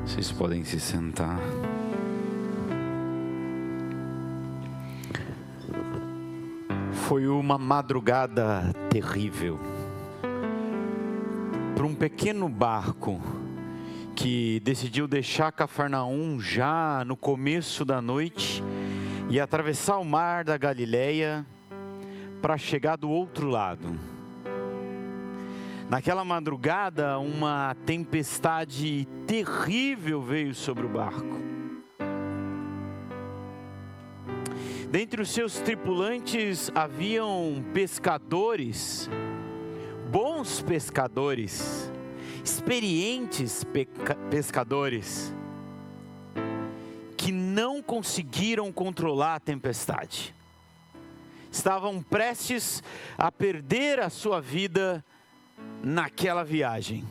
Vocês podem se sentar. Foi uma madrugada terrível para um pequeno barco que decidiu deixar Cafarnaum já no começo da noite e atravessar o mar da Galileia para chegar do outro lado. Naquela madrugada, uma tempestade terrível veio sobre o barco. Dentre os seus tripulantes haviam pescadores, bons pescadores, experientes pescadores, que não conseguiram controlar a tempestade. Estavam prestes a perder a sua vida naquela viagem.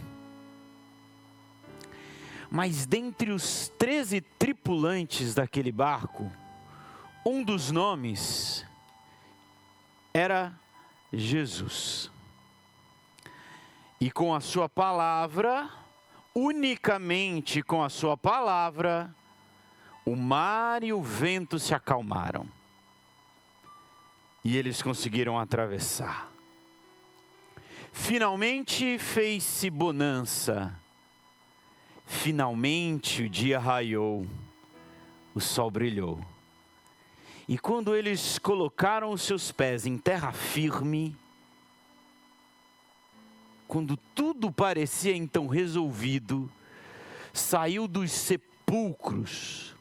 Mas dentre os 13 tripulantes daquele barco, um dos nomes era Jesus. E com a sua palavra, unicamente com a sua palavra, o mar e o vento se acalmaram. E eles conseguiram atravessar. Finalmente fez-se bonança. Finalmente o dia raiou. O sol brilhou. E quando eles colocaram os seus pés em terra firme, quando tudo parecia então resolvido, saiu dos sepulcros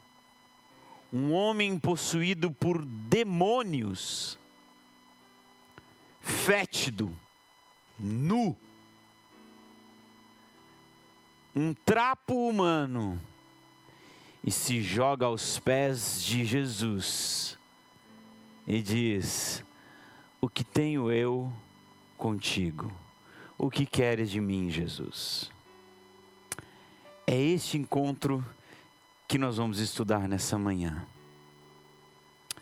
um homem possuído por demônios, fétido, nu, um trapo humano, e se joga aos pés de Jesus e diz: o que tenho eu contigo? O que queres de mim, Jesus? É este encontro que nós vamos estudar nessa manhã.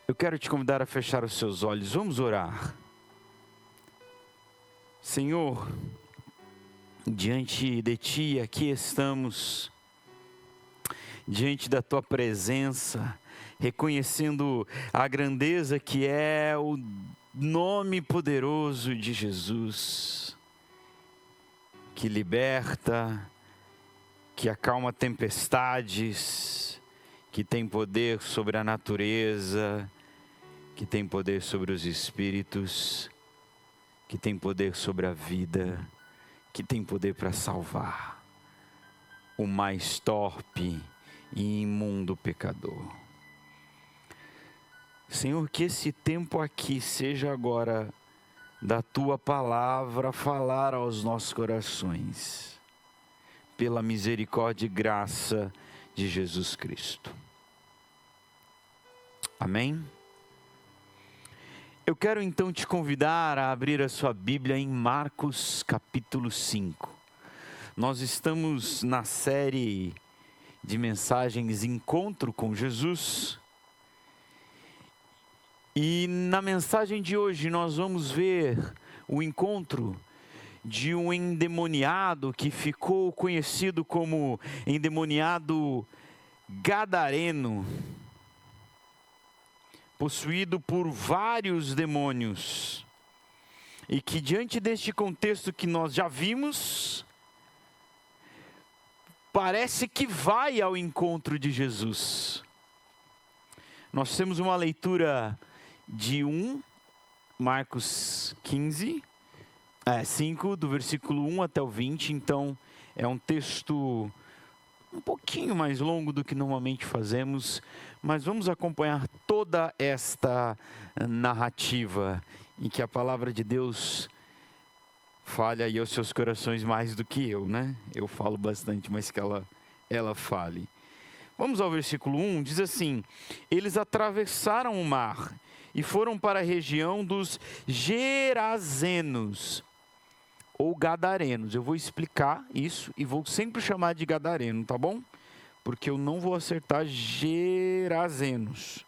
Eu quero te convidar a fechar os seus olhos. Vamos orar. Senhor, diante de Ti, aqui estamos, diante da Tua presença, reconhecendo a grandeza que é o nome poderoso de Jesus, que liberta, que acalma tempestades, que tem poder sobre a natureza, que tem poder sobre os espíritos, que tem poder sobre a vida, que tem poder para salvar o mais torpe e imundo pecador. Senhor, que esse tempo aqui seja agora da Tua palavra falar aos nossos corações, pela misericórdia e graça de Jesus Cristo. Amém? Eu quero então te convidar a abrir a sua Bíblia em Marcos capítulo 5. Nós estamos na série de mensagens Encontro com Jesus. E na mensagem de hoje nós vamos ver o encontro de um endemoniado que ficou conhecido como endemoniado gadareno, possuído por vários demônios, e que diante deste contexto que nós já vimos, parece que vai ao encontro de Jesus. Nós temos uma leitura de Marcos 5, do versículo 1 até o 20, então é um texto um pouquinho mais longo do que normalmente fazemos, mas vamos acompanhar toda esta narrativa em que a palavra de Deus fale aí aos seus corações mais do que eu, né? Eu falo bastante, mas que ela fale. Vamos ao versículo 1, diz assim: eles atravessaram o mar e foram para a região dos Gerazenos, ou Gadarenos. Eu vou explicar isso e vou sempre chamar de Gadareno, tá bom? Porque eu não vou acertar Gerazenos.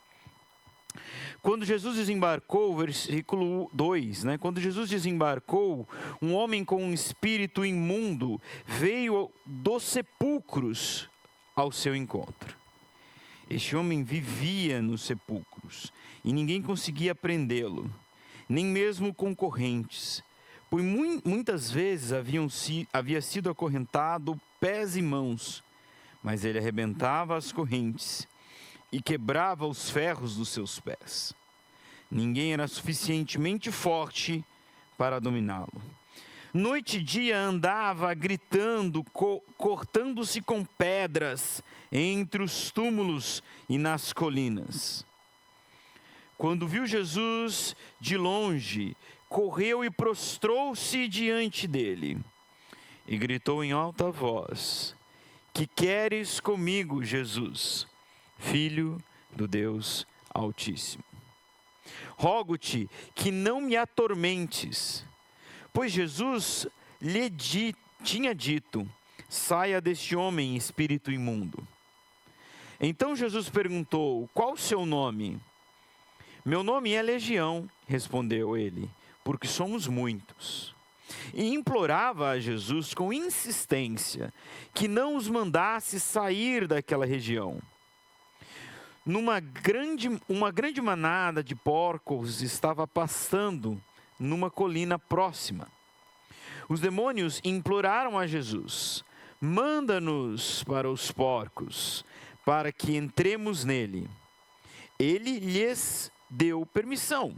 Quando Jesus desembarcou, versículo 2, né? Quando Jesus desembarcou, um homem com um espírito imundo veio dos sepulcros ao seu encontro. Este homem vivia nos sepulcros e ninguém conseguia prendê-lo, nem mesmo concorrentes, pois muitas vezes havia sido acorrentado pés e mãos, mas ele arrebentava as correntes e quebrava os ferros dos seus pés. Ninguém era suficientemente forte para dominá-lo. Noite e dia andava gritando, cortando-se com pedras entre os túmulos e nas colinas. Quando viu Jesus de longe, correu e prostrou-se diante dele e gritou em alta voz: Que queres comigo, Jesus, Filho do Deus Altíssimo? Rogo-te que não me atormentes. Pois Jesus lhe tinha dito: saia deste homem, espírito imundo. Então Jesus perguntou: qual o seu nome? Meu nome é Legião, respondeu ele, porque somos muitos. E implorava a Jesus com insistência que não os mandasse sair daquela região. Uma grande manada de porcos estava pastando numa colina próxima. Os demônios imploraram a Jesus: manda-nos para os porcos, para que entremos nele. Ele lhes deu permissão.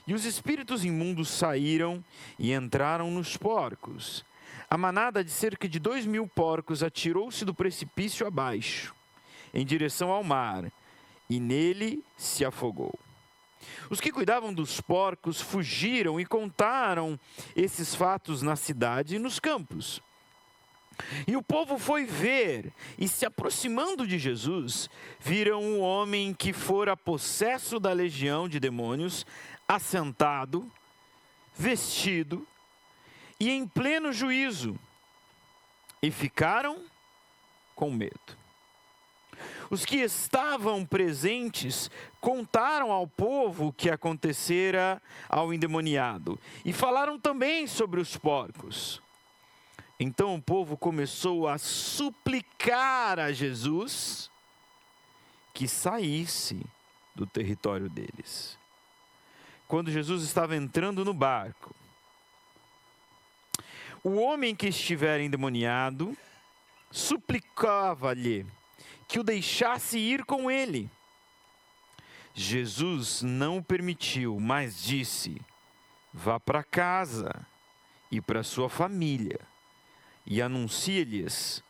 E os espíritos imundos saíram e entraram nos porcos. A manada de cerca de 2.000 porcos atirou-se do precipício abaixo, em direção ao mar, e nele se afogou. Os que cuidavam dos porcos fugiram e contaram esses fatos na cidade e nos campos. E o povo foi ver, e se aproximando de Jesus, viram um homem que fora possesso da legião de demônios, assentado, vestido e em pleno juízo, e ficaram com medo. Os que estavam presentes contaram ao povo o que acontecera ao endemoniado e falaram também sobre os porcos. Então o povo começou a suplicar a Jesus que saísse do território deles. Quando Jesus estava entrando no barco, o homem que estivera endemoniado suplicava-lhe que o deixasse ir com ele. Jesus não o permitiu, mas disse: vá para casa e para sua família e anuncie-lhes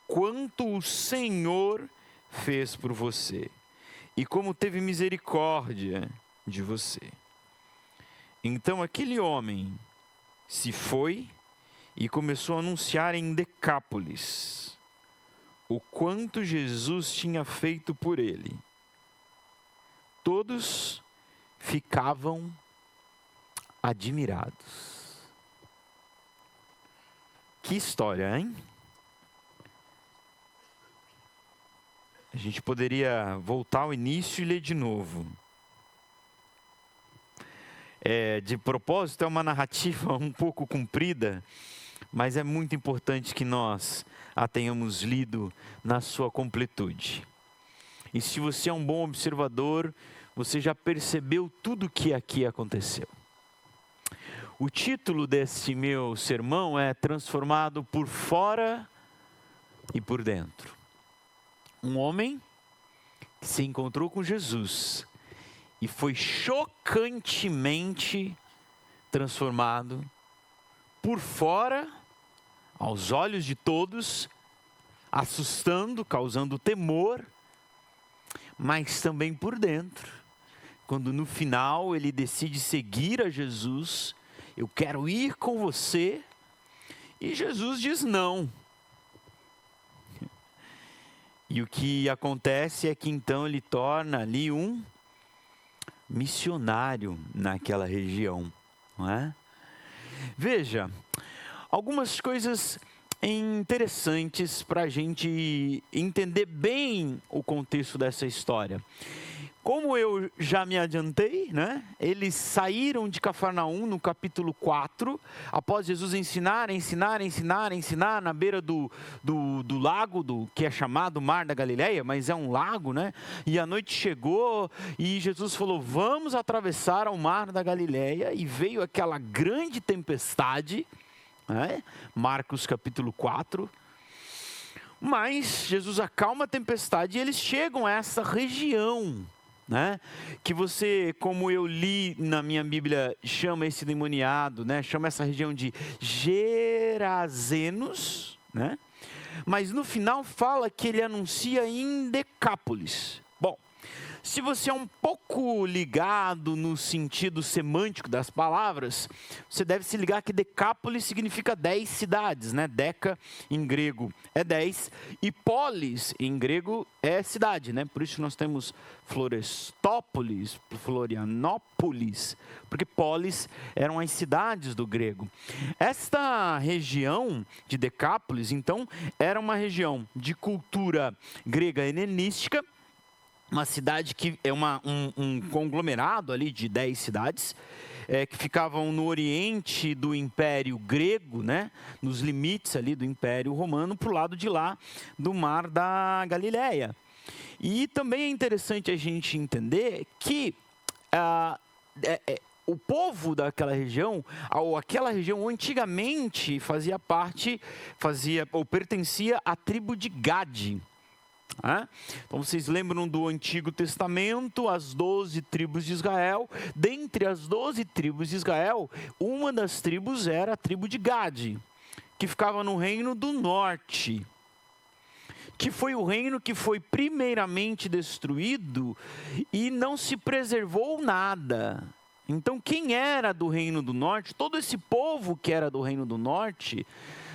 quanto o Senhor fez por você e como teve misericórdia de você. Então aquele homem se foi e começou a anunciar em Decápolis o quanto Jesus tinha feito por ele. Todos ficavam admirados. Que história, hein? A gente poderia voltar ao início e ler de novo. De propósito, é uma narrativa um pouco comprida, mas é muito importante que nós a tenhamos lido na sua completude. E se você é um bom observador, você já percebeu tudo o que aqui aconteceu. O título deste meu sermão é Transformado por Fora e por Dentro. Um homem que se encontrou com Jesus e foi chocantemente transformado por fora, aos olhos de todos, assustando, causando temor, mas também por dentro, quando no final ele decide seguir a Jesus: eu quero ir com você, e Jesus diz não. E o que acontece é que então ele torna ali um missionário naquela região, não é? Veja, algumas coisas interessantes para a gente entender bem o contexto dessa história. Como eu já me adiantei, né? Eles saíram de Cafarnaum no capítulo 4, após Jesus ensinar na beira do lago, que é chamado Mar da Galileia, mas é um lago, né? E a noite chegou e Jesus falou, vamos atravessar o Mar da Galileia, e veio aquela grande tempestade, né? Marcos capítulo 4. Mas Jesus acalma a tempestade e eles chegam a essa região, né? Que você, como eu li na minha Bíblia, chama esse demoniado, né? Chama essa região de Gerazenos, né? Mas no final fala que ele anuncia em Decápolis. Bom, se você é um pouco ligado no sentido semântico das palavras, você deve se ligar que Decápolis significa 10 cidades, né? Deca em grego é 10 e polis em grego é cidade, né? Por isso nós temos Florestópolis, Florianópolis, porque polis eram as cidades do grego. Esta região de Decápolis, então, era uma região de cultura grega helenística, uma cidade que é um conglomerado ali de 10 cidades, que ficavam no oriente do Império Grego, né? Nos limites ali do Império Romano, para o lado de lá do Mar da Galileia. E também é interessante a gente entender que o povo daquela região, ou aquela região antigamente pertencia à tribo de Gade. Então vocês lembram do Antigo Testamento, as 12 tribos de Israel. Dentre as 12 tribos de Israel, uma das tribos era a tribo de Gade, que ficava no reino do norte, que foi o reino que foi primeiramente destruído e não se preservou nada. Então quem era do reino do norte, todo esse povo que era do reino do norte,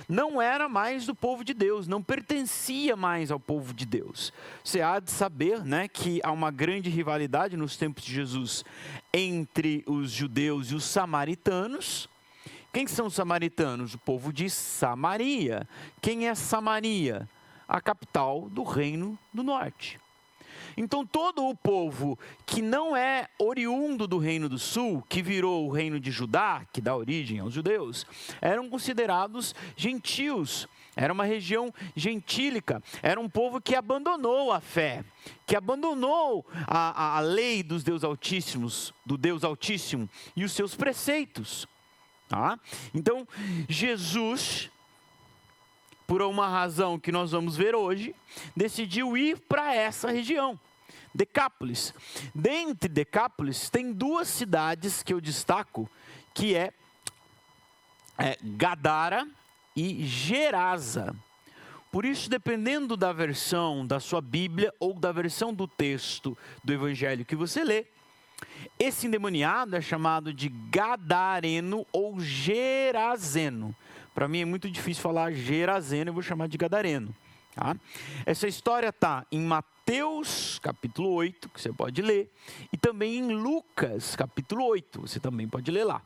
não era mais do povo de Deus, não pertencia mais ao povo de Deus. Você há de saber, né, que há uma grande rivalidade nos tempos de Jesus entre os judeus e os samaritanos. Quem são os samaritanos? O povo de Samaria. Quem é Samaria? A capital do reino do norte. Então todo o povo que não é oriundo do reino do sul, que virou o reino de Judá, que dá origem aos judeus, eram considerados gentios. Era uma região gentílica, era um povo que abandonou a fé, que abandonou a lei dos Deus Altíssimos, do Deus Altíssimo e os seus preceitos. Então Jesus, por uma razão que nós vamos ver hoje, decidiu ir para essa região, Decápolis. Dentre Decápolis, tem duas cidades que eu destaco, que é Gadara e Gerasa. Por isso, dependendo da versão da sua Bíblia ou da versão do texto do Evangelho que você lê, esse endemoniado é chamado de Gadareno ou Gerazeno. Para mim é muito difícil falar Gerazeno, eu vou chamar de Gadareno. Essa história está em Mateus capítulo 8, que você pode ler, e também em Lucas capítulo 8, você também pode ler lá.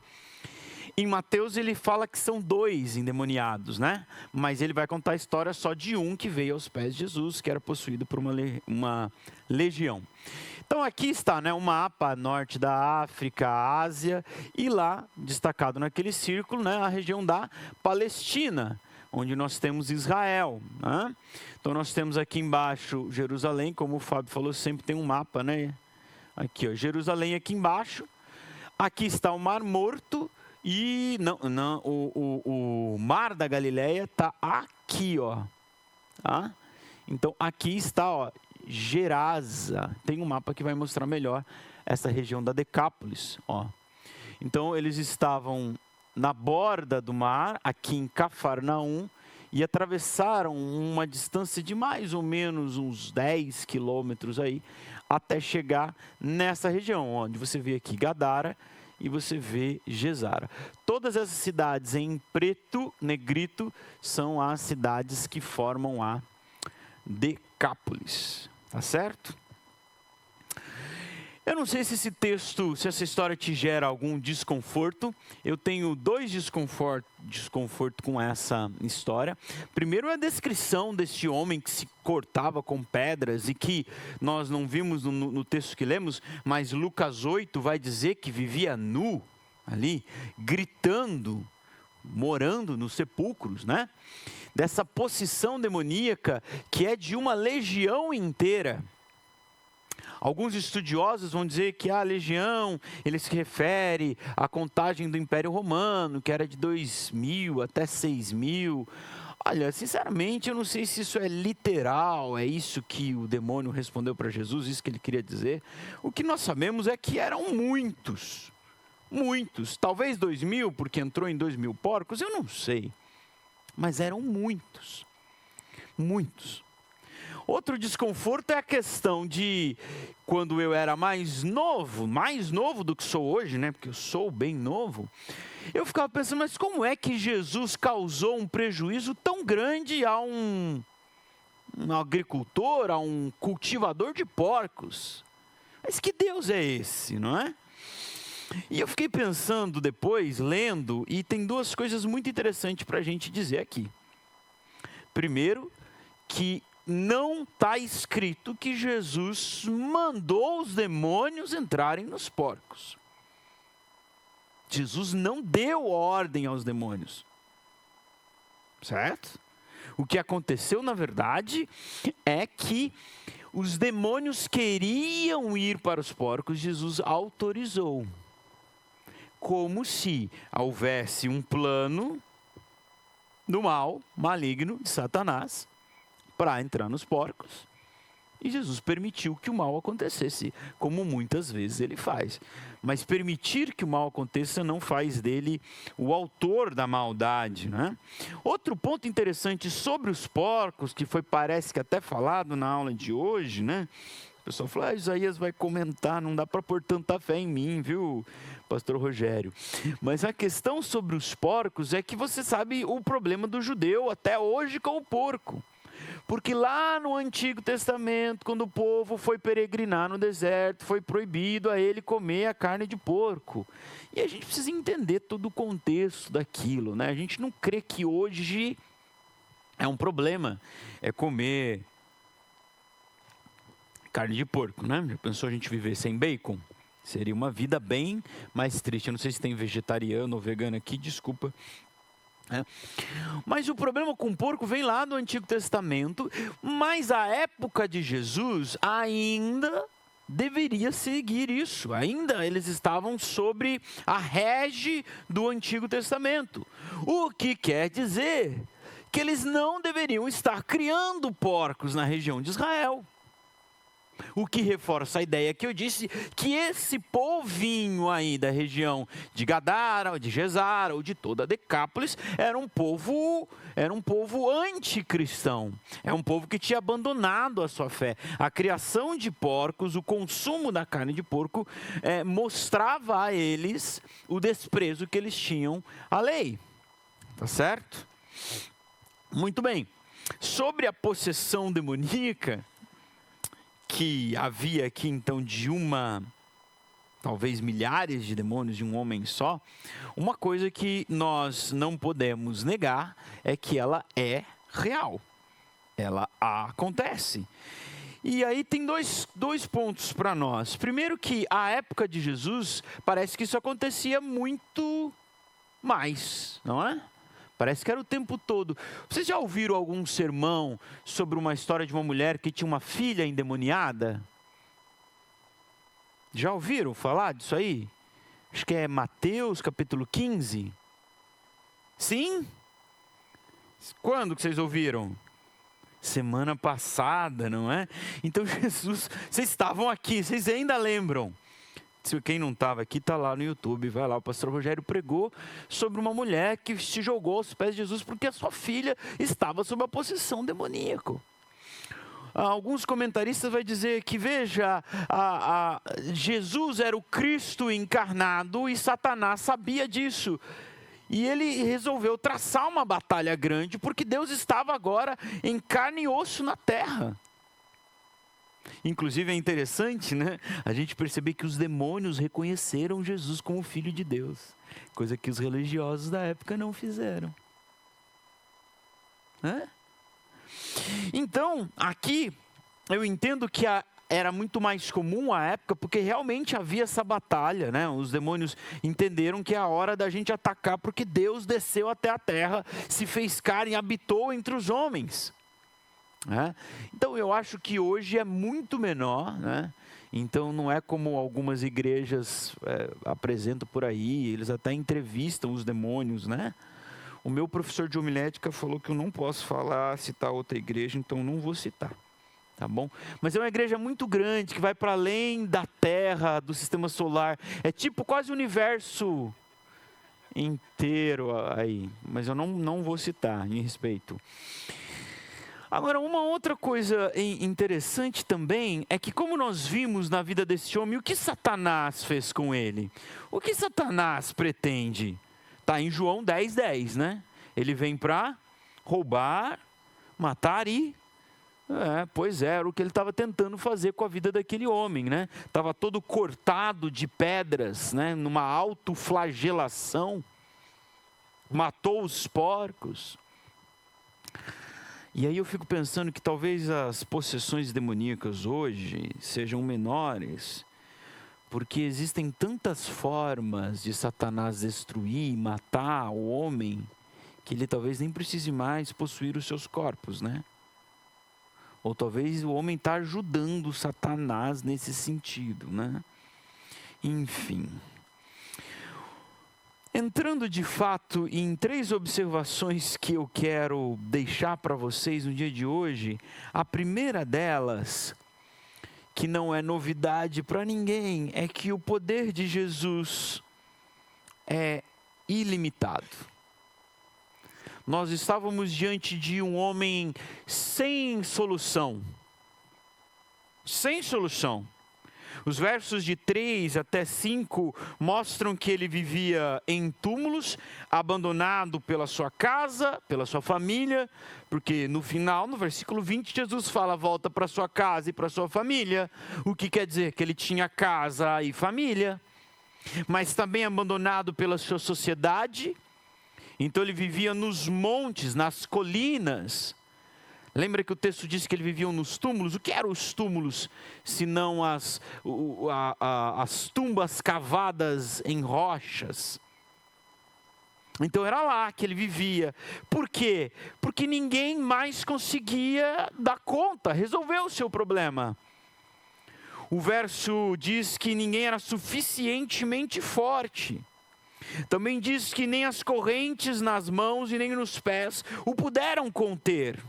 Em Mateus ele fala que são 2 endemoniados, né? Mas ele vai contar a história só de um que veio aos pés de Jesus, que era possuído por uma legião. Então aqui está, né, o mapa norte da África, Ásia, e lá, destacado naquele círculo, né, a região da Palestina, onde nós temos Israel. Né? Então nós temos aqui embaixo Jerusalém, como o Fábio falou, sempre tem um mapa, né? Aqui, ó, Jerusalém aqui embaixo. Aqui está o Mar Morto e o Mar da Galileia está aqui, ó. Então aqui está, ó, Gerasa. Tem um mapa que vai mostrar melhor essa região da Decápolis, ó. Então eles estavam na borda do mar, aqui em Cafarnaum, e atravessaram uma distância de mais ou menos uns 10 quilômetros aí, até chegar nessa região, onde você vê aqui Gadara e você vê Gesara. Todas essas cidades em preto, negrito, são as cidades que formam a Decápolis, tá certo? Eu não sei se esse texto, se essa história te gera algum desconforto. Eu tenho dois desconforto com essa história. Primeiro é a descrição deste homem que se cortava com pedras e que nós não vimos no texto que lemos, mas Lucas 8 vai dizer que vivia nu ali, gritando, morando nos sepulcros, né? Dessa possessão demoníaca que é de uma legião inteira. Alguns estudiosos vão dizer que a legião, ele se refere à contagem do Império Romano, que era de 2.000 até 6.000. Olha, sinceramente, eu não sei se isso é literal, é isso que o demônio respondeu para Jesus, isso que ele queria dizer. O que nós sabemos é que eram muitos, talvez 2.000, porque entrou em 2.000 porcos, eu não sei. Mas eram muitos. Outro desconforto é a questão de quando eu era mais novo do que sou hoje, né? Porque eu sou bem novo. Eu ficava pensando, mas como é que Jesus causou um prejuízo tão grande a um agricultor, a um cultivador de porcos? Mas que Deus é esse, não é? E eu fiquei pensando depois, lendo, e tem duas coisas muito interessantes para a gente dizer aqui. Primeiro, que não está escrito que Jesus mandou os demônios entrarem nos porcos. Jesus não deu ordem aos demônios. Certo? O que aconteceu, na verdade, é que os demônios queriam ir para os porcos, Jesus autorizou. Como se houvesse um plano do mal, maligno, de Satanás, para entrar nos porcos. E Jesus permitiu que o mal acontecesse, como muitas vezes ele faz. Mas permitir que o mal aconteça não faz dele o autor da maldade, né? Outro ponto interessante sobre os porcos, que parece que até falado na aula de hoje, né? O pessoal fala, Isaías vai comentar, não dá para pôr tanta fé em mim, viu, pastor Rogério? Mas a questão sobre os porcos é que você sabe o problema do judeu até hoje com o porco. Porque lá no Antigo Testamento, quando o povo foi peregrinar no deserto, foi proibido a ele comer a carne de porco. E a gente precisa entender todo o contexto daquilo, né? A gente não crê que hoje é um problema comer carne de porco, né? Já pensou a gente viver sem bacon? Seria uma vida bem mais triste. Eu não sei se tem vegetariano ou vegano aqui, desculpa. Mas o problema com o porco vem lá do Antigo Testamento, mas a época de Jesus ainda deveria seguir isso. Ainda eles estavam sobre a rege do Antigo Testamento. O que quer dizer que eles não deveriam estar criando porcos na região de Israel. O que reforça a ideia que eu disse, que esse povinho aí da região de Gadara, ou de Gesara, ou de toda a Decápolis, era um povo anticristão. É um povo que tinha abandonado a sua fé. A criação de porcos, o consumo da carne de porco, mostrava a eles o desprezo que eles tinham à lei. Tá certo? Muito bem. Sobre a possessão demoníaca, que havia aqui então talvez milhares de demônios de um homem só, uma coisa que nós não podemos negar é que ela é real, ela acontece. E aí tem dois pontos para nós. Primeiro que a época de Jesus, parece que isso acontecia muito mais, não é? Parece que era o tempo todo. Vocês já ouviram algum sermão sobre uma história de uma mulher que tinha uma filha endemoniada? Já ouviram falar disso aí? Acho que é Mateus capítulo 15. Sim? Quando que vocês ouviram? Semana passada, não é? Então Jesus, vocês estavam aqui, vocês ainda lembram? Se quem não estava aqui, está lá no YouTube, vai lá, o pastor Rogério pregou sobre uma mulher que se jogou aos pés de Jesus porque a sua filha estava sob a possessão demoníaca. Alguns comentaristas vão dizer que, veja, Jesus era o Cristo encarnado e Satanás sabia disso. E ele resolveu traçar uma batalha grande porque Deus estava agora em carne e osso na terra. Inclusive é interessante, né? A gente perceber que os demônios reconheceram Jesus como Filho de Deus. Coisa que os religiosos da época não fizeram. Então, aqui, eu entendo que era muito mais comum à época, porque realmente havia essa batalha, né? Os demônios entenderam que é a hora da gente atacar, porque Deus desceu até a terra, se fez carne e habitou entre os homens. Então, eu acho que hoje é muito menor, né? Então, não é como algumas igrejas apresentam por aí, eles até entrevistam os demônios, né? O meu professor de homilética falou que eu não posso citar outra igreja, então não vou citar, tá bom? Mas é uma igreja muito grande, que vai para além da Terra, do sistema solar. É tipo quase o universo inteiro aí, mas eu não vou citar, em respeito. Agora, uma outra coisa interessante também é que, como nós vimos na vida desse homem, o que Satanás fez com ele? O que Satanás pretende? Está em João 10:10, né? Ele vem para roubar, matar e... pois é, era o que ele estava tentando fazer com a vida daquele homem, né? Estava todo cortado de pedras, né? Numa autoflagelação. Matou os porcos. E aí eu fico pensando que talvez as possessões demoníacas hoje sejam menores, porque existem tantas formas de Satanás destruir, matar o homem, que ele talvez nem precise mais possuir os seus corpos, né? Ou talvez o homem está ajudando Satanás nesse sentido, né? Enfim. Entrando de fato em 3 observações que eu quero deixar para vocês no dia de hoje, a primeira delas, que não é novidade para ninguém, é que o poder de Jesus é ilimitado. Nós estávamos diante de um homem sem solução. Sem solução. Os versos de 3 até 5 mostram que ele vivia em túmulos, abandonado pela sua casa, pela sua família, porque no final, no versículo 20, Jesus fala: volta para sua casa e para sua família, o que quer dizer que ele tinha casa e família, mas também abandonado pela sua sociedade. Então ele vivia nos montes, nas colinas. Lembra que o texto diz que ele vivia nos túmulos? O que eram os túmulos, senão as tumbas cavadas em rochas? Então era lá que ele vivia. Por quê? Porque ninguém mais conseguia dar conta, resolver o seu problema. O verso diz que ninguém era suficientemente forte. Também diz que nem as correntes nas mãos e nem nos pés o puderam conter.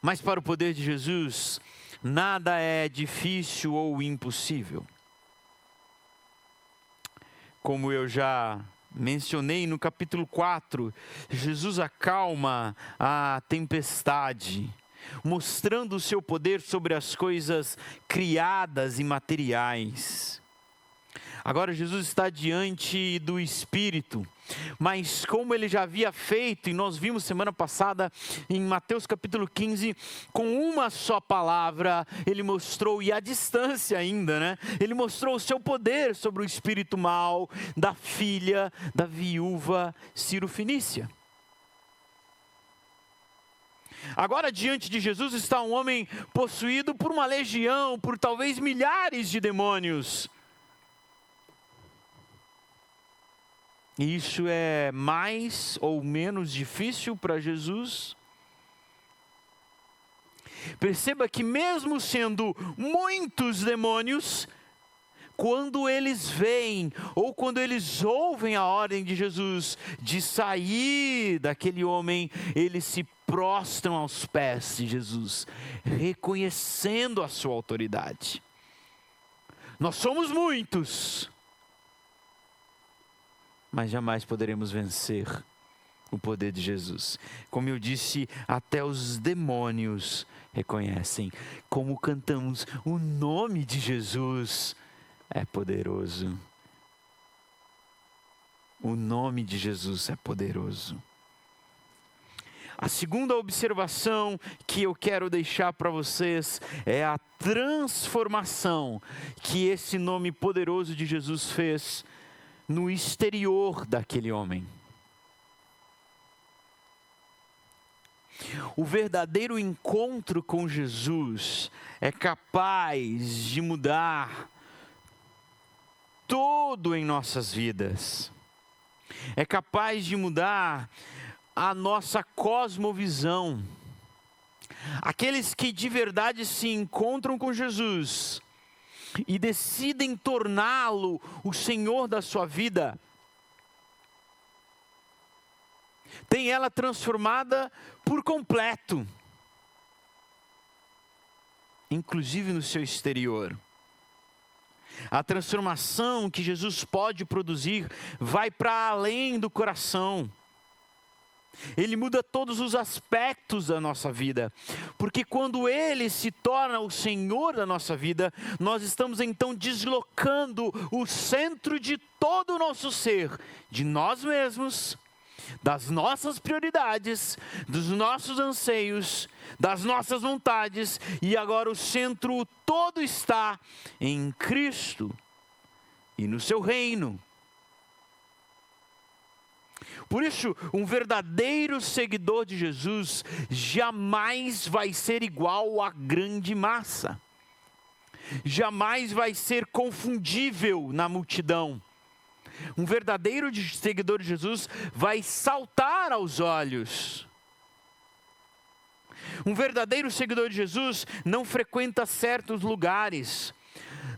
Mas para o poder de Jesus, nada é difícil ou impossível. Como eu já mencionei no capítulo 4, Jesus acalma a tempestade, mostrando o seu poder sobre as coisas criadas e materiais. Agora Jesus está diante do Espírito, mas como ele já havia feito, e nós vimos semana passada em Mateus capítulo 15, com uma só palavra, ele mostrou, e à distância ainda, né? Ele mostrou o seu poder sobre o espírito mau da filha da viúva Ciro-Fenícia. Agora diante de Jesus está um homem possuído por uma legião, por talvez milhares de demônios. E isso é mais ou menos difícil para Jesus? Perceba que mesmo sendo muitos demônios, quando eles veem ou quando eles ouvem a ordem de Jesus de sair daquele homem, eles se prostram aos pés de Jesus, reconhecendo a sua autoridade. Nós somos muitos, mas jamais poderemos vencer o poder de Jesus. Como eu disse, até os demônios reconhecem. Como cantamos, o nome de Jesus é poderoso. O nome de Jesus é poderoso. A segunda observação que eu quero deixar para vocês é a transformação que esse nome poderoso de Jesus fez no exterior daquele homem. O verdadeiro encontro com Jesus é capaz de mudar tudo em nossas vidas. É capaz de mudar a nossa cosmovisão. Aqueles que de verdade se encontram com Jesus e decidem torná-lo o Senhor da sua vida, tem ela transformada por completo, inclusive no seu exterior. A transformação que Jesus pode produzir vai para além do coração. Ele muda todos os aspectos da nossa vida, porque quando Ele se torna o Senhor da nossa vida, nós estamos então deslocando o centro de todo o nosso ser, de nós mesmos, das nossas prioridades, dos nossos anseios, das nossas vontades, e agora o centro todo está em Cristo e no seu reino. Por isso, um verdadeiro seguidor de Jesus jamais vai ser igual à grande massa, jamais vai ser confundível na multidão. Um verdadeiro seguidor de Jesus vai saltar aos olhos. Um verdadeiro seguidor de Jesus não frequenta certos lugares,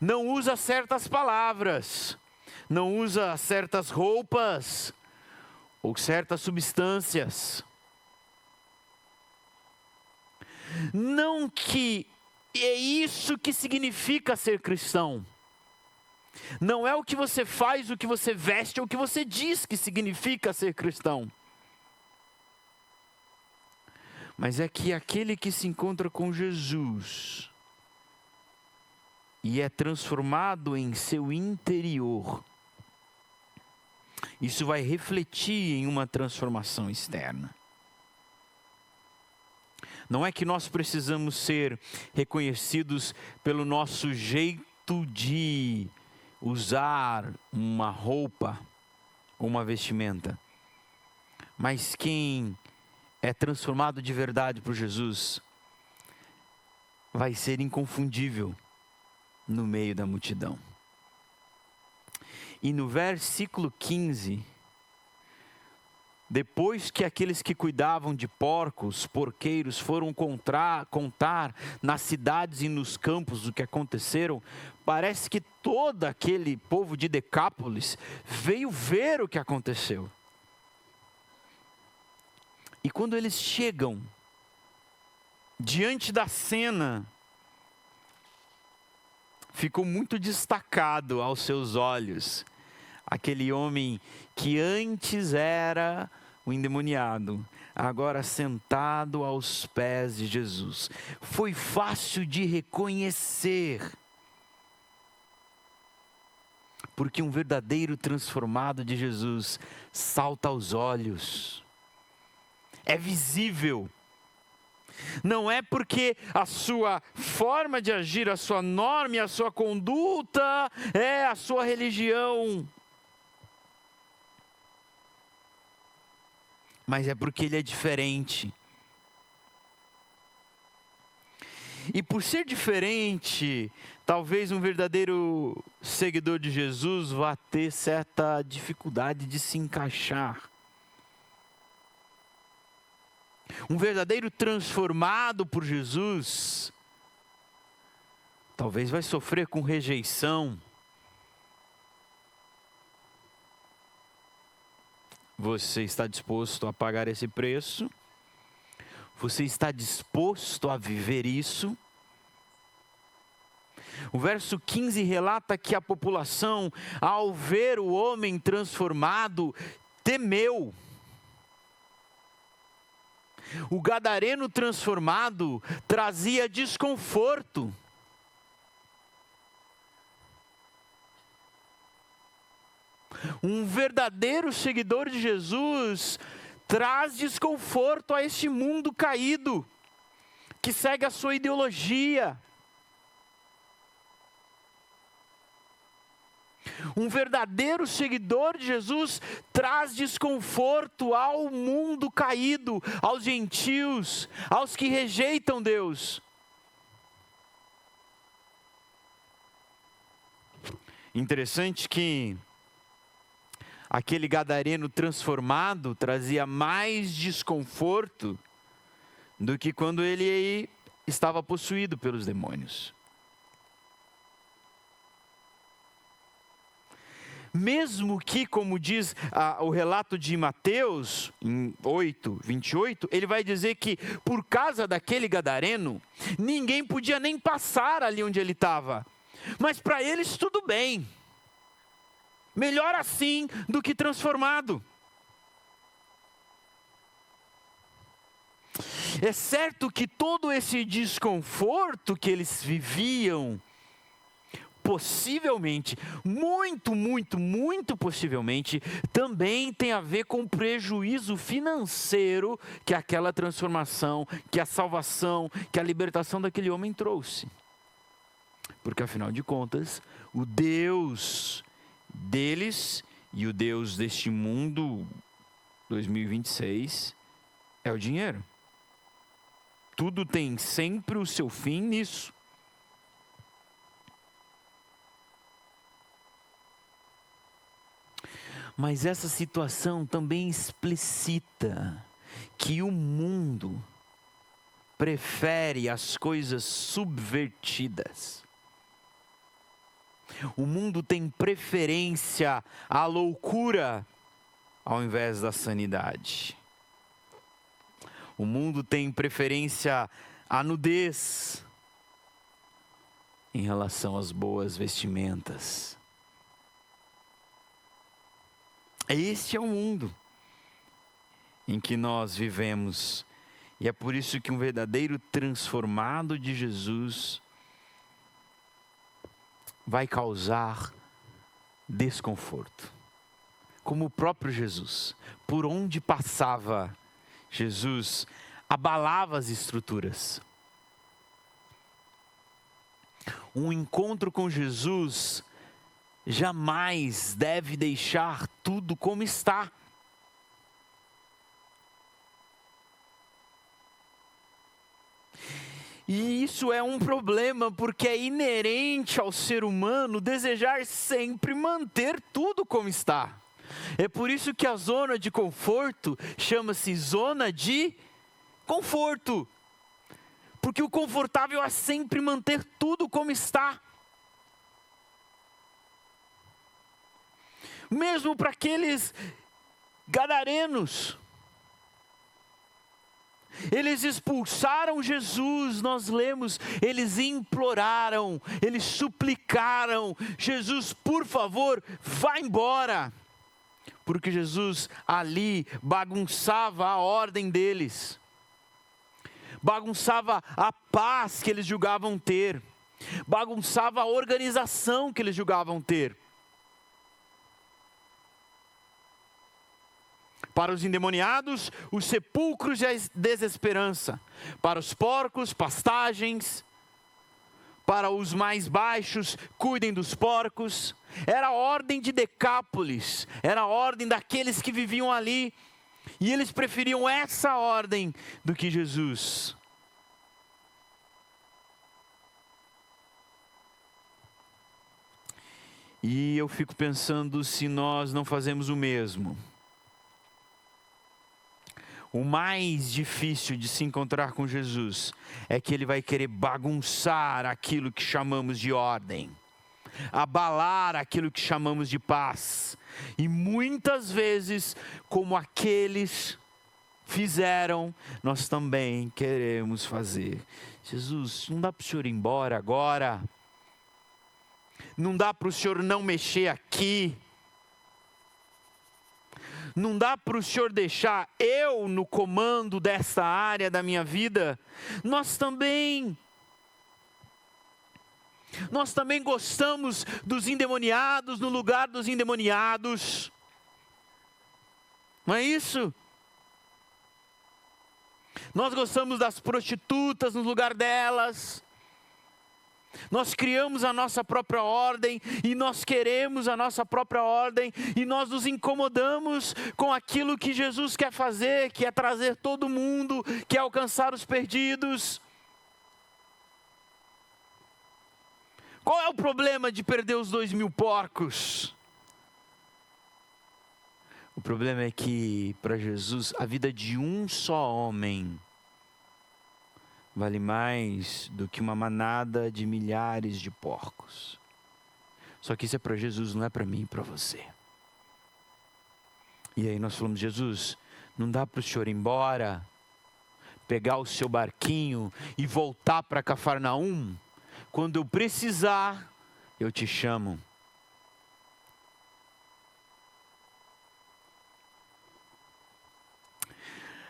não usa certas palavras, não usa certas roupas ou certas substâncias. Não que é isso que significa ser cristão. Não é o que você faz, o que você veste, ou o que você diz que significa ser cristão. Mas é que aquele que se encontra com Jesus e é transformado em seu interior, isso vai refletir em uma transformação externa. Não é que nós precisamos ser reconhecidos pelo nosso jeito de usar uma roupa ou uma vestimenta, mas quem é transformado de verdade por Jesus vai ser inconfundível no meio da multidão. E no versículo 15, depois que aqueles que cuidavam de porcos, porqueiros, foram contar nas cidades e nos campos o que aconteceram, parece que todo aquele povo de Decápolis veio ver o que aconteceu. E quando eles chegam diante da cena, ficou muito destacado aos seus olhos aquele homem que antes era o endemoniado, agora sentado aos pés de Jesus. Foi fácil de reconhecer, porque um verdadeiro transformado de Jesus salta aos olhos, é visível. Não é porque a sua forma de agir, a sua norma e a sua conduta é a sua religião, mas é porque ele é diferente. E por ser diferente, talvez um verdadeiro seguidor de Jesus vá ter certa dificuldade de se encaixar. Um verdadeiro transformado por Jesus, talvez vai sofrer com rejeição. Você está disposto a pagar esse preço? Você está disposto a viver isso? O verso 15 relata que a população, ao ver o homem transformado, temeu. O gadareno transformado trazia desconforto. Um verdadeiro seguidor de Jesus traz desconforto a este mundo caído, que segue a sua ideologia. Um verdadeiro seguidor de Jesus traz desconforto ao mundo caído, aos gentios, aos que rejeitam Deus. Interessante que aquele gadareno transformado trazia mais desconforto do que quando ele estava possuído pelos demônios. Mesmo que, como diz o relato de Mateus, em 8:28, ele vai dizer que por causa daquele gadareno, ninguém podia nem passar ali onde ele estava. Mas para eles tudo bem. Melhor assim do que transformado. É certo que todo esse desconforto que eles viviam, possivelmente, muito possivelmente, também tem a ver com o prejuízo financeiro que aquela transformação, que a salvação, que a libertação daquele homem trouxe. Porque afinal de contas, o Deus deles e o Deus deste mundo 2026 é o dinheiro. Tudo tem sempre o seu fim nisso. Mas essa situação também explicita que o mundo prefere as coisas subvertidas. O mundo tem preferência à loucura ao invés da sanidade. O mundo tem preferência à nudez em relação às boas vestimentas. Este é o mundo em que nós vivemos. E é por isso que um verdadeiro transformado de Jesus vai causar desconforto. Como o próprio Jesus, por onde passava, Jesus abalava as estruturas. Um encontro com Jesus jamais deve deixar tudo como está. E isso é um problema, porque é inerente ao ser humano desejar sempre manter tudo como está. É por isso que a zona de conforto chama-se zona de conforto. Porque o confortável é sempre manter tudo como está. Mesmo para aqueles gadarenos. Eles expulsaram Jesus, nós lemos, eles imploraram, eles suplicaram, Jesus, por favor, vá embora. Porque Jesus ali bagunçava a ordem deles, bagunçava a paz que eles julgavam ter, bagunçava a organização que eles julgavam ter. Para os endemoniados, os sepulcros e a desesperança. Para os porcos, pastagens. Para os mais baixos, cuidem dos porcos. Era a ordem de Decápolis. Era a ordem daqueles que viviam ali. E eles preferiam essa ordem do que Jesus. E eu fico pensando se nós não fazemos o mesmo. O mais difícil de se encontrar com Jesus é que ele vai querer bagunçar aquilo que chamamos de ordem, abalar aquilo que chamamos de paz. E muitas vezes, como aqueles fizeram, nós também queremos fazer. Jesus, não dá para o Senhor ir embora agora? Não dá para o Senhor não mexer aqui? Não dá para o Senhor deixar eu no comando dessa área da minha vida? Nós também gostamos dos endemoniados no lugar dos endemoniados. Não é isso? Nós gostamos das prostitutas no lugar delas. Nós criamos a nossa própria ordem e nós queremos a nossa própria ordem e nós nos incomodamos com aquilo que Jesus quer fazer, que é trazer todo mundo, que é alcançar os perdidos. Qual é o problema de perder os 2.000 porcos? O problema é que para Jesus a vida de um só homem vale mais do que uma manada de milhares de porcos. Só que isso é para Jesus, não é para mim e para você. E aí nós falamos: Jesus, não dá para o Senhor ir embora, pegar o seu barquinho e voltar para Cafarnaum? Quando eu precisar, eu te chamo.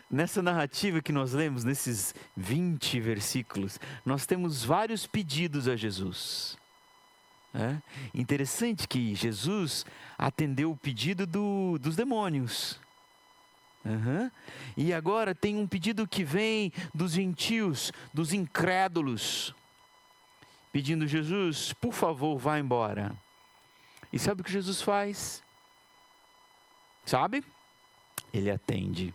Nessa narrativa que nós lemos, nesses 20 versículos, nós temos vários pedidos a Jesus. Interessante que Jesus atendeu o pedido dos demônios. E agora tem um pedido que vem dos gentios, dos incrédulos, pedindo: Jesus, por favor, vá embora. E sabe o que Jesus faz? Sabe? Ele atende,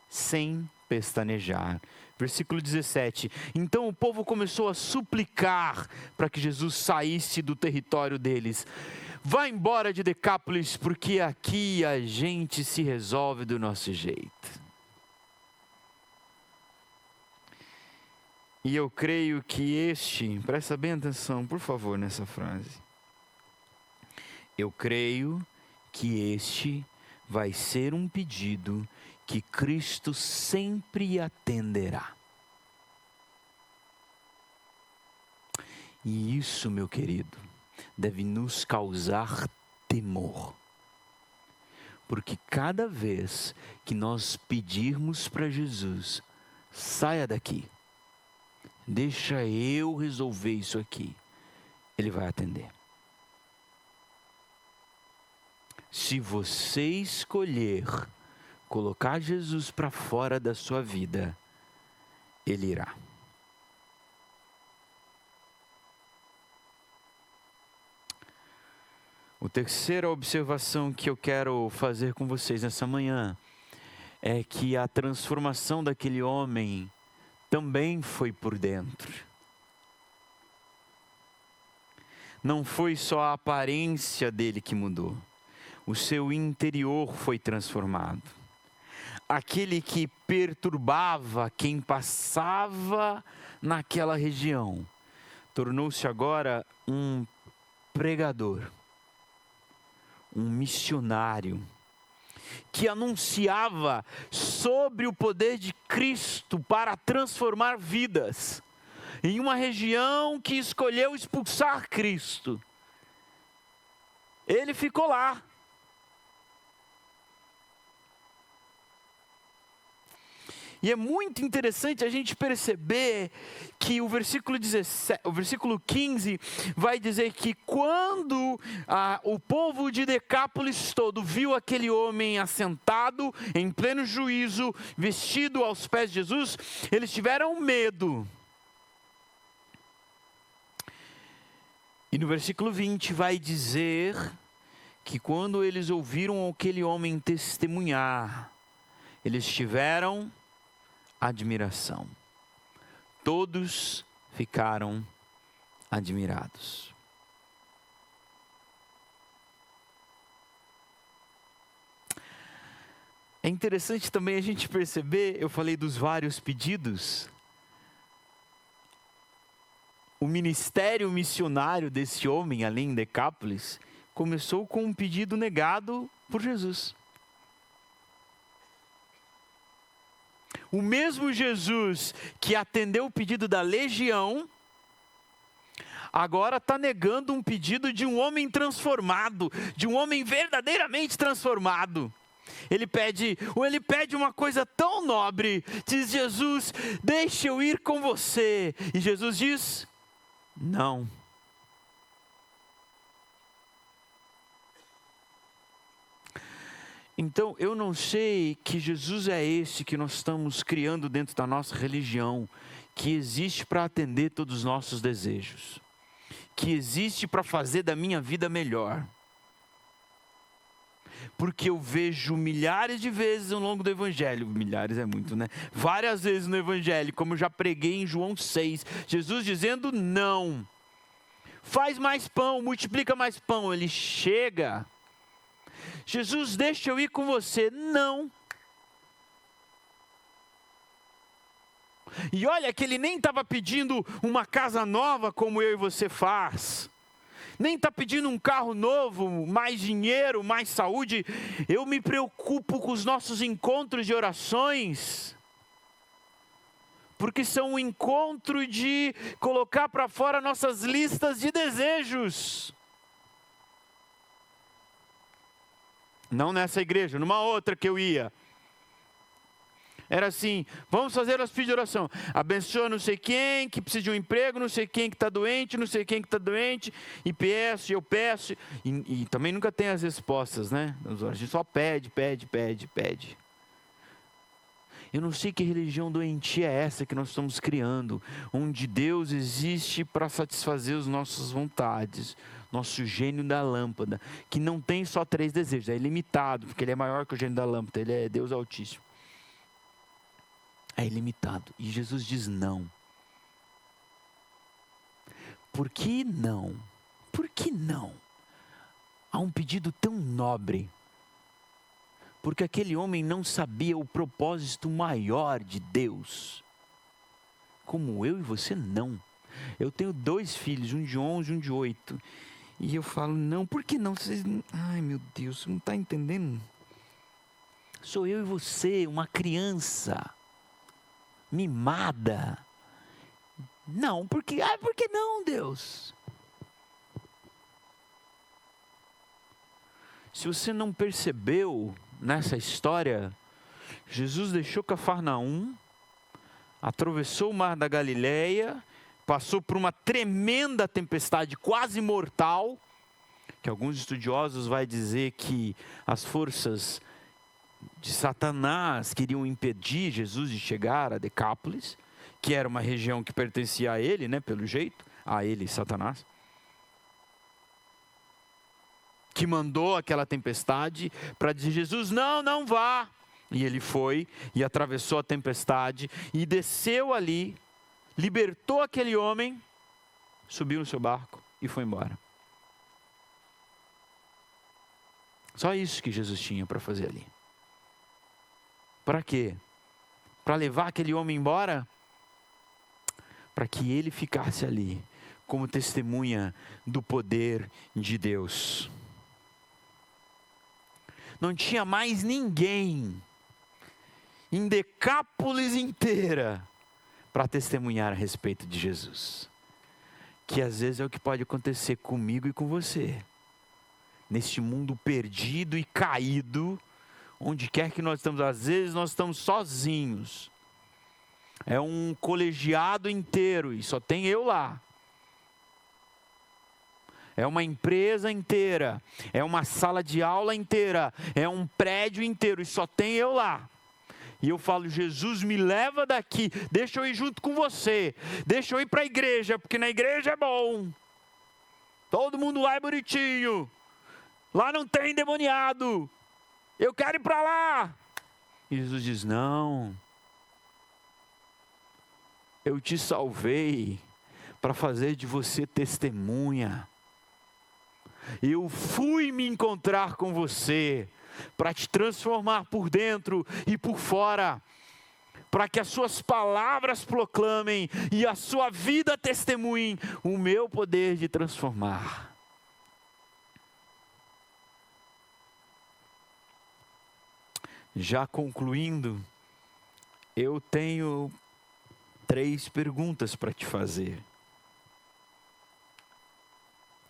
sem pestanejar. Versículo 17. Então o povo começou a suplicar para que Jesus saísse do território deles. Vá embora de Decápolis, porque aqui a gente se resolve do nosso jeito. E eu creio que presta bem atenção, por favor, nessa frase. Eu creio que este vai ser um pedido que Cristo sempre atenderá. E isso, meu querido, deve nos causar temor. Porque cada vez que nós pedirmos para Jesus: saia daqui, deixa eu resolver isso aqui, Ele vai atender. Se você escolher colocar Jesus para fora da sua vida, Ele irá. A terceira observação que eu quero fazer com vocês nessa manhã é que a transformação daquele homem também foi por dentro. Não foi só a aparência dele que mudou, o seu interior foi transformado. Aquele que perturbava quem passava naquela região tornou-se agora um pregador, um missionário, que anunciava sobre o poder de Cristo para transformar vidas, em uma região que escolheu expulsar Cristo. Ele ficou lá. E é muito interessante a gente perceber que o versículo 15 vai dizer que quando o povo de Decápolis todo viu aquele homem assentado em pleno juízo, vestido aos pés de Jesus, eles tiveram medo. E no versículo 20 vai dizer que quando eles ouviram aquele homem testemunhar, eles tiveram admiração. Todos ficaram admirados. É interessante também a gente perceber, eu falei dos vários pedidos. O ministério missionário desse homem ali em Decápolis começou com um pedido negado por Jesus. O mesmo Jesus que atendeu o pedido da legião, agora está negando um pedido de um homem transformado, de um homem verdadeiramente transformado. Ele pede uma coisa tão nobre, diz: Jesus, deixa eu ir com você. E Jesus diz: não. Então, eu não sei que Jesus é esse que nós estamos criando dentro da nossa religião, que existe para atender todos os nossos desejos, que existe para fazer da minha vida melhor. Porque eu vejo milhares de vezes ao longo do Evangelho, milhares é muito, né? Várias vezes no Evangelho, como eu já preguei em João 6, Jesus dizendo não. Faz mais pão, multiplica mais pão. Ele chega. Jesus, deixa eu ir com você. Não. E olha que ele nem estava pedindo uma casa nova como eu e você faz. Nem está pedindo um carro novo, mais dinheiro, mais saúde. Eu me preocupo com os nossos encontros de orações, porque são um encontro de colocar para fora nossas listas de desejos. Não nessa igreja, numa outra que eu ia. Era assim, vamos fazer as pedidos de oração. Abençoa não sei quem que precisa de um emprego, não sei quem que está doente, não sei quem que está doente. E peço, eu peço. E também nunca tem as respostas, né? A gente só pede. Eu não sei que religião doentia é essa que nós estamos criando, onde Deus existe para satisfazer as nossas vontades. Nosso gênio da lâmpada, que não tem só 3 desejos, é ilimitado, porque ele é maior que o gênio da lâmpada, ele é Deus Altíssimo. É ilimitado. E Jesus diz não. Por que não? Por que não? Há um pedido tão nobre. Porque aquele homem não sabia o propósito maior de Deus. Como eu e você não. Eu tenho 2 filhos, um de 11 e um de 8. E eu falo, não, por que não? Vocês, ai meu Deus, você não está entendendo? Sou eu e você, uma criança mimada. Não, por que não, Deus? Se você não percebeu nessa história, Jesus deixou Cafarnaum, atravessou o mar da Galileia, passou por uma tremenda tempestade quase mortal, que alguns estudiosos vão dizer que as forças de Satanás queriam impedir Jesus de chegar a Decápolis, que era uma região que pertencia a ele, né, pelo jeito, a ele, Satanás, que mandou aquela tempestade para dizer, Jesus, não vá. E ele foi e atravessou a tempestade e desceu ali, libertou aquele homem, subiu no seu barco e foi embora. Só isso que Jesus tinha para fazer ali. Para quê? Para levar aquele homem embora? Para que ele ficasse ali, como testemunha do poder de Deus. Não tinha mais ninguém em Decápolis inteira para testemunhar a respeito de Jesus. Que às vezes é o que pode acontecer comigo e com você. Neste mundo perdido e caído, onde quer que nós estamos, às vezes nós estamos sozinhos. É um colegiado inteiro e só tem eu lá. É uma empresa inteira, é uma sala de aula inteira, é um prédio inteiro e só tem eu lá. E eu falo, Jesus, me leva daqui, deixa eu ir junto com você, deixa eu ir para a igreja, porque na igreja é bom. Todo mundo lá é bonitinho, lá não tem endemoniado, eu quero ir para lá. E Jesus diz, não, eu te salvei para fazer de você testemunha. Eu fui me encontrar com você para te transformar por dentro e por fora, para que as suas palavras proclamem e a sua vida testemunhem o meu poder de transformar. Já concluindo, eu tenho 3 perguntas para te fazer.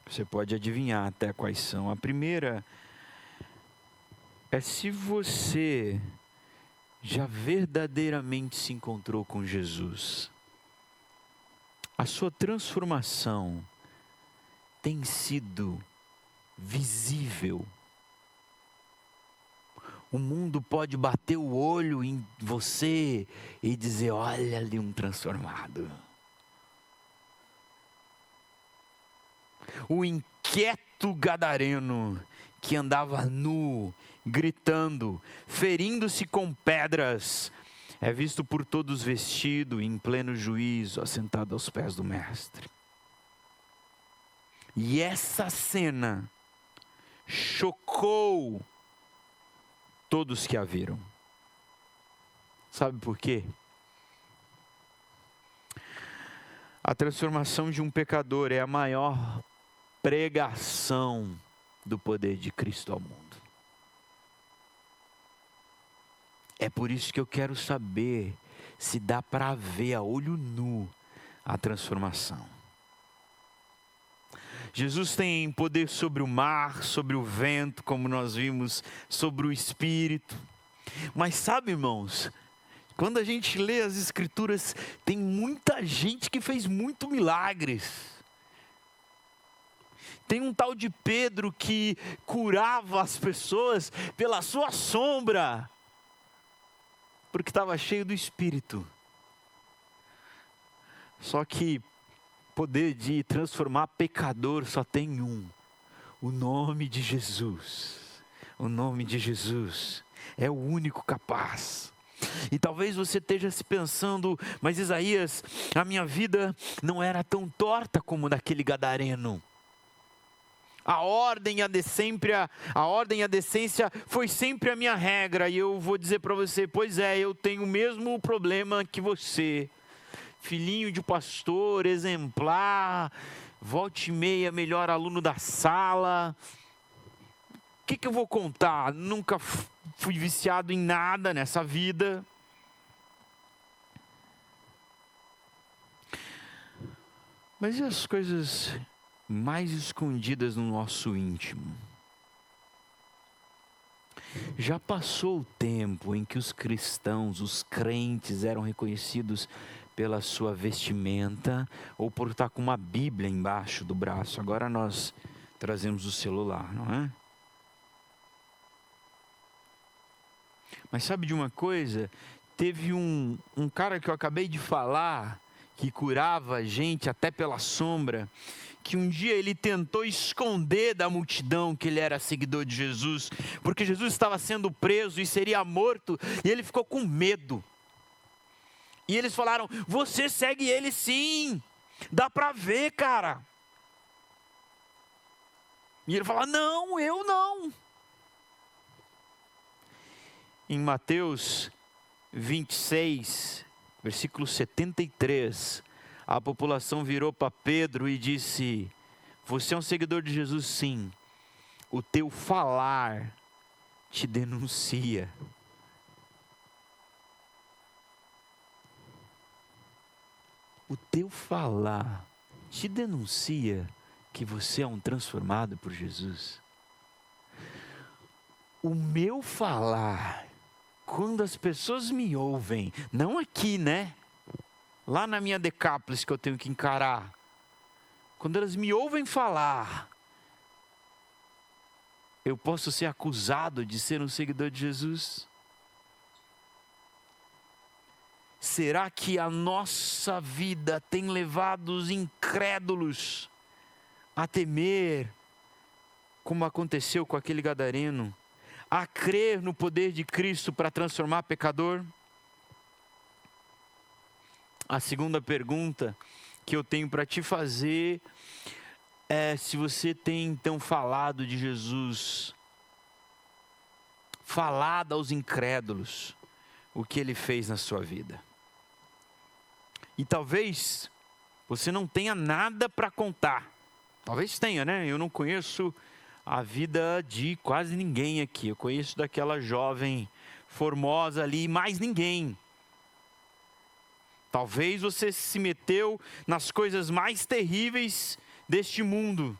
Você pode adivinhar até quais são. A primeira é se você já verdadeiramente se encontrou com Jesus. A sua transformação tem sido visível. O mundo pode bater o olho em você e dizer: olha ali um transformado. O inquieto gadareno que andava nu, gritando, ferindo-se com pedras, é visto por todos vestido em pleno juízo, assentado aos pés do Mestre. E essa cena chocou todos que a viram. Sabe por quê? A transformação de um pecador é a maior pregação do poder de Cristo ao mundo. É por isso que eu quero saber se dá para ver a olho nu a transformação. Jesus tem poder sobre o mar, sobre o vento, como nós vimos, sobre o Espírito. Mas sabe, irmãos, quando a gente lê as Escrituras, tem muita gente que fez muito milagres. Tem um tal de Pedro que curava as pessoas pela sua sombra, porque estava cheio do Espírito. Só que poder de transformar pecador só tem um: o nome de Jesus. O nome de Jesus é o único capaz. E talvez você esteja se pensando: mas Isaías, a minha vida não era tão torta como daquele gadareno. A ordem e a decência foi sempre a minha regra. E eu vou dizer para você: pois é, eu tenho o mesmo problema que você. Filhinho de pastor, exemplar, volta e meia, melhor aluno da sala. O que eu vou contar? Nunca fui viciado em nada nessa vida. Mas e as coisas mais escondidas no nosso íntimo? Já passou o tempo em que os cristãos, os crentes, eram reconhecidos pela sua vestimenta ou por estar com uma Bíblia embaixo do braço. Agora nós trazemos o celular, não é? Mas sabe de uma coisa? Teve um cara que eu acabei de falar, que curava a gente até pela sombra, que um dia ele tentou esconder da multidão que ele era seguidor de Jesus, porque Jesus estava sendo preso e seria morto, e ele ficou com medo. E eles falaram: você segue ele sim, dá para ver, cara. E ele fala: não, eu não. Em Mateus 26, versículo 73, a população virou para Pedro e disse: você é um seguidor de Jesus sim, o teu falar te denuncia. O teu falar te denuncia que você é um transformado por Jesus. O meu falar, quando as pessoas me ouvem, não aqui, né? Lá na minha Decápolis que eu tenho que encarar. Quando elas me ouvem falar, eu posso ser acusado de ser um seguidor de Jesus? Será que a nossa vida tem levado os incrédulos a temer, como aconteceu com aquele gadareno, a crer no poder de Cristo para transformar pecador? A segunda pergunta que eu tenho para te fazer é se você tem então falado de Jesus, falado aos incrédulos o que ele fez na sua vida. E talvez você não tenha nada para contar. Talvez tenha, né? Eu não conheço a vida de quase ninguém aqui. Eu conheço daquela jovem formosa ali, mais ninguém. Talvez você se meteu nas coisas mais terríveis deste mundo.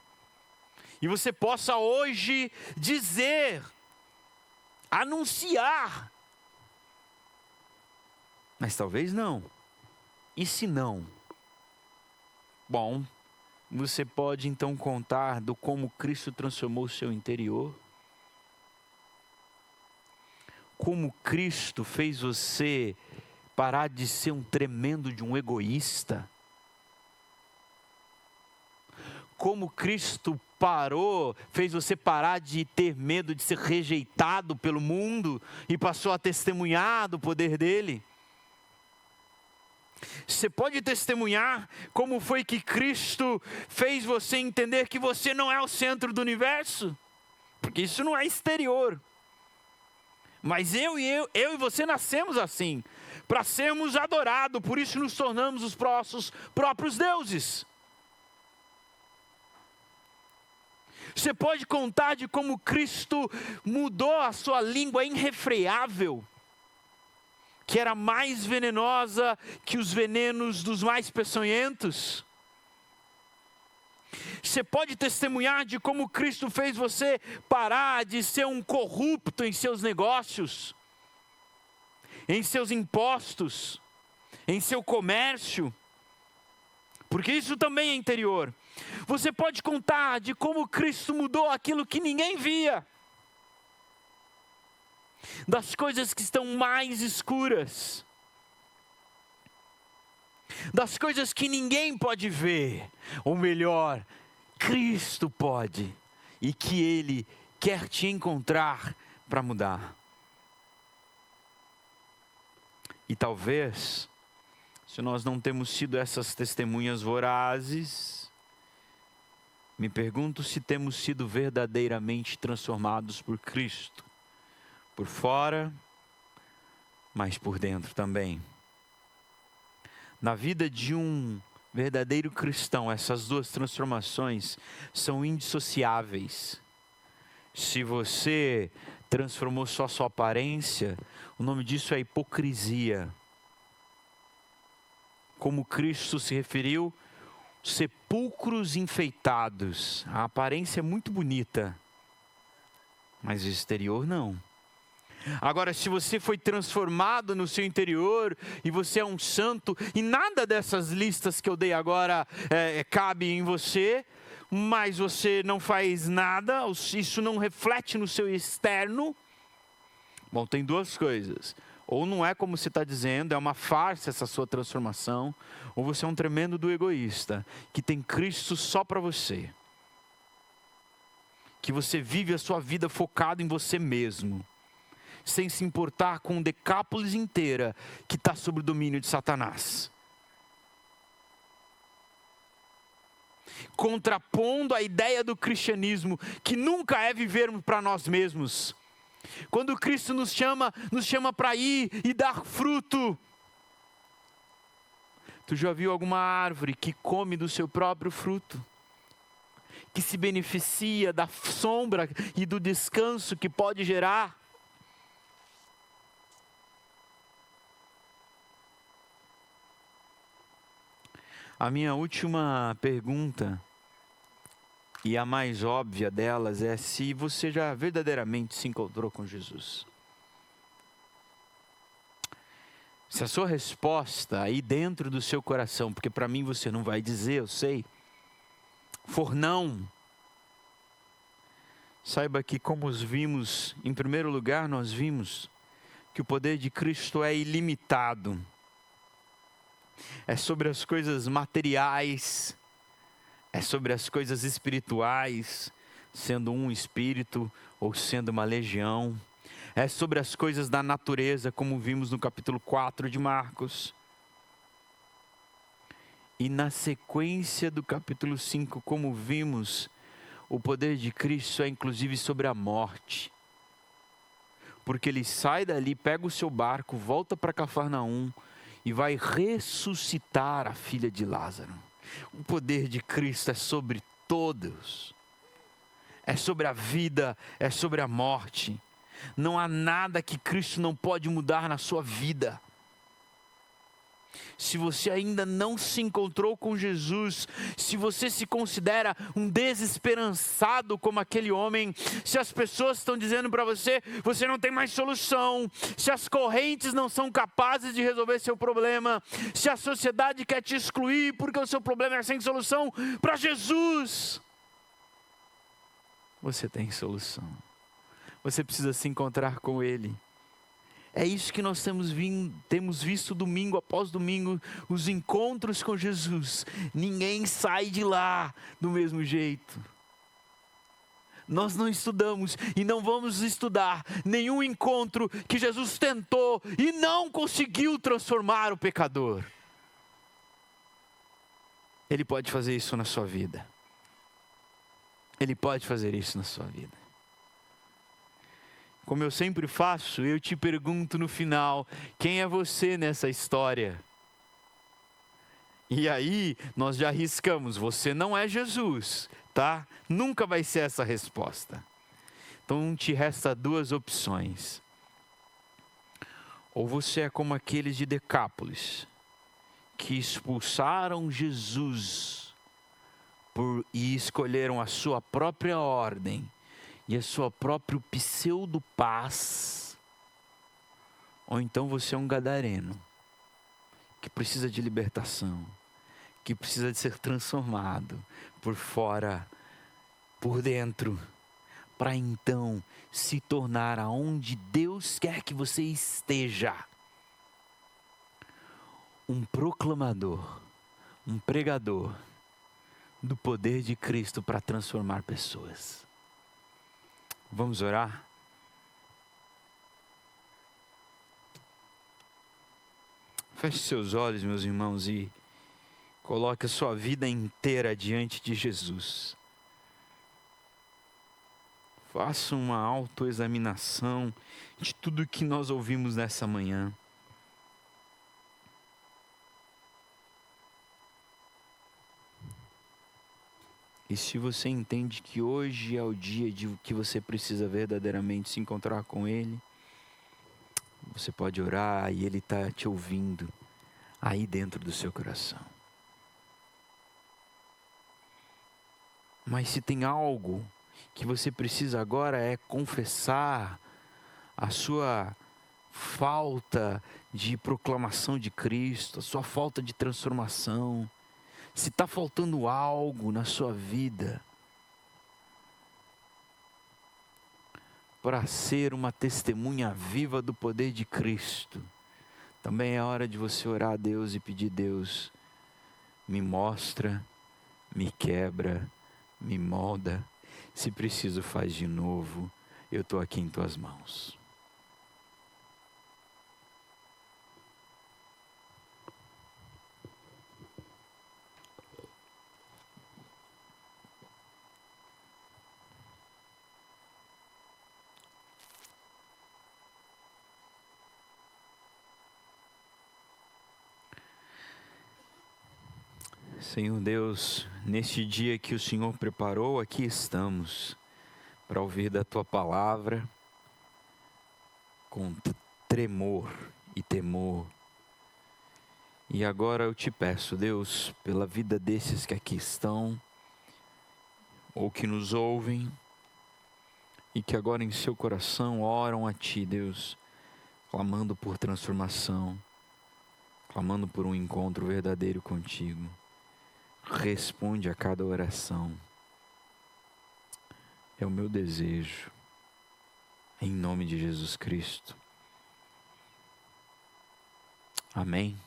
E você possa hoje dizer, anunciar. Mas talvez não. E se não? Bom, você pode então contar do como Cristo transformou o seu interior. como Cristo fez você parar de ser um tremendo de um egoísta? Como Cristo fez você parar de ter medo de ser rejeitado pelo mundo e passou a testemunhar do poder dele? Você pode testemunhar como foi que Cristo fez você entender que você não é o centro do universo? Porque isso não é exterior. Mas eu e você nascemos assim, para sermos adorados, por isso nos tornamos os próprios deuses. Você pode contar de como Cristo mudou a sua língua irrefreável, que era mais venenosa que os venenos dos mais peçonhentos. Você pode testemunhar de como Cristo fez você parar de ser um corrupto em seus negócios, em seus impostos, em seu comércio, porque isso também é interior. Você pode contar de como Cristo mudou aquilo que ninguém via, das coisas que estão mais escuras, das coisas que ninguém pode ver, ou melhor, Cristo pode, e que Ele quer te encontrar para mudar. E talvez, se nós não temos sido essas testemunhas vorazes, me pergunto se temos sido verdadeiramente transformados por Cristo, por fora, mas por dentro também. Na vida de um verdadeiro cristão, essas duas transformações são indissociáveis. Se você transformou só sua aparência, o nome disso é hipocrisia. Como Cristo se referiu, sepulcros enfeitados. A aparência é muito bonita, mas o exterior não. Agora, se você foi transformado no seu interior e você é um santo, e nada dessas listas que eu dei agora cabe em você, mas você não faz nada, isso não reflete no seu externo, bom, tem duas coisas. Ou não é como você está dizendo, é uma farsa essa sua transformação, ou você é um tremendo do egoísta, que tem Cristo só para você. Que você vive a sua vida focado em você mesmo, sem se importar com o Decápolis inteira que está sob o domínio de Satanás. Contrapondo a ideia do cristianismo, que nunca é vivermos para nós mesmos. Quando Cristo nos chama para ir e dar fruto. Tu já viu alguma árvore que come do seu próprio fruto? Que se beneficia da sombra e do descanso que pode gerar? A minha última pergunta, e a mais óbvia delas, é se você já verdadeiramente se encontrou com Jesus. Se a sua resposta aí dentro do seu coração, porque para mim você não vai dizer, eu sei, for não, saiba que como os vimos, em primeiro lugar nós vimos que o poder de Cristo é ilimitado. É sobre as coisas materiais, é sobre as coisas espirituais, sendo um espírito ou sendo uma legião. É sobre as coisas da natureza, como vimos no capítulo 4 de Marcos. E na sequência do capítulo 5, como vimos, o poder de Cristo é inclusive sobre a morte. Porque ele sai dali, pega o seu barco, volta para Cafarnaum e vai ressuscitar a filha de Lázaro. O poder de Cristo é sobre todos. É sobre a vida, é sobre a morte. Não há nada que Cristo não pode mudar na sua vida. Se você ainda não se encontrou com Jesus, se você se considera um desesperançado como aquele homem, se as pessoas estão dizendo para você, você não tem mais solução, se as correntes não são capazes de resolver seu problema, se a sociedade quer te excluir porque o seu problema é sem solução, para Jesus, você tem solução. Você precisa se encontrar com Ele. É isso que nós temos visto domingo após domingo, os encontros com Jesus. Ninguém sai de lá do mesmo jeito. Nós não estudamos e não vamos estudar nenhum encontro que Jesus tentou e não conseguiu transformar o pecador. Ele pode fazer isso na sua vida. Ele pode fazer isso na sua vida. Como eu sempre faço, eu te pergunto no final, quem é você nessa história? E aí, nós já arriscamos, você não é Jesus, tá? Nunca vai ser essa a resposta. Então, te resta duas opções. Ou você é como aqueles de Decápolis, que expulsaram Jesus e escolheram a sua própria ordem, e a sua própria pseudo-paz, ou então você é um gadareno, que precisa de libertação, que precisa de ser transformado, por fora, por dentro, para então se tornar aonde Deus quer que você esteja, um proclamador, um pregador, do poder de Cristo para transformar pessoas. Vamos orar? Feche seus olhos, meus irmãos, e coloque a sua vida inteira diante de Jesus. Faça uma autoexaminação de tudo que nós ouvimos nessa manhã. E se você entende que hoje é o dia de que você precisa verdadeiramente se encontrar com Ele, você pode orar e Ele está te ouvindo aí dentro do seu coração. Mas se tem algo que você precisa agora é confessar a sua falta de proclamação de Cristo, a sua falta de transformação, se está faltando algo na sua vida para ser uma testemunha viva do poder de Cristo, também é hora de você orar a Deus e pedir: Deus, me mostra, me quebra, me molda, se preciso faz de novo, eu estou aqui em tuas mãos. Senhor Deus, neste dia que o Senhor preparou, aqui estamos para ouvir da Tua palavra com tremor e temor. E agora eu te peço, Deus, pela vida desses que aqui estão, ou que nos ouvem, e que agora em seu coração oram a Ti, Deus, clamando por transformação, clamando por um encontro verdadeiro contigo. Responde a cada oração. É o meu desejo, em nome de Jesus Cristo. Amém.